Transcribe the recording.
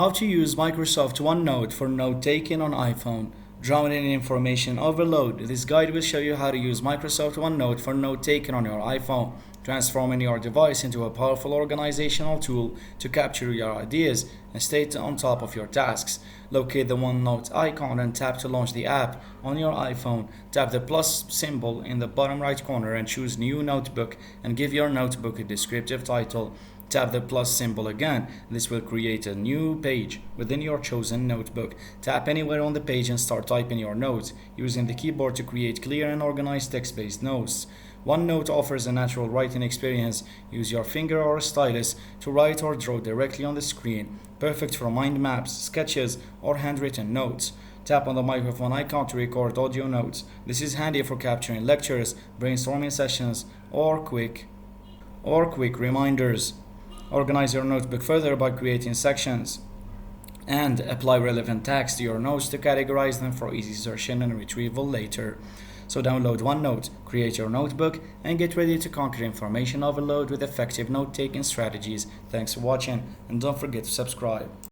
How to use Microsoft OneNote for note-taking on iPhone. Drowning in information overload. This guide will show you how to use Microsoft OneNote for note-taking on your iPhone, transforming your device into a powerful organizational tool to capture your ideas and stay on top of your tasks. Locate the OneNote icon and tap to launch the app on your iPhone. Tap the plus symbol in the bottom right corner and choose New Notebook and give your notebook a descriptive title. Tap the plus symbol again. This will create a new page within your chosen notebook. Tap anywhere on the page and start typing your notes, using the keyboard to create clear and organized text-based notes. OneNote offers a natural writing experience. Use your finger or a stylus to write or draw directly on the screen. Perfect for mind maps, sketches, or handwritten notes. Tap on the microphone icon to record audio notes. This is handy for capturing lectures, brainstorming sessions, or quick reminders. Organize your notebook further by creating sections and apply relevant tags to your notes to categorize them for easy searching and retrieval later. So download OneNote, create your notebook, and get ready to conquer information overload with effective note-taking strategies. Thanks for watching, and don't forget to subscribe.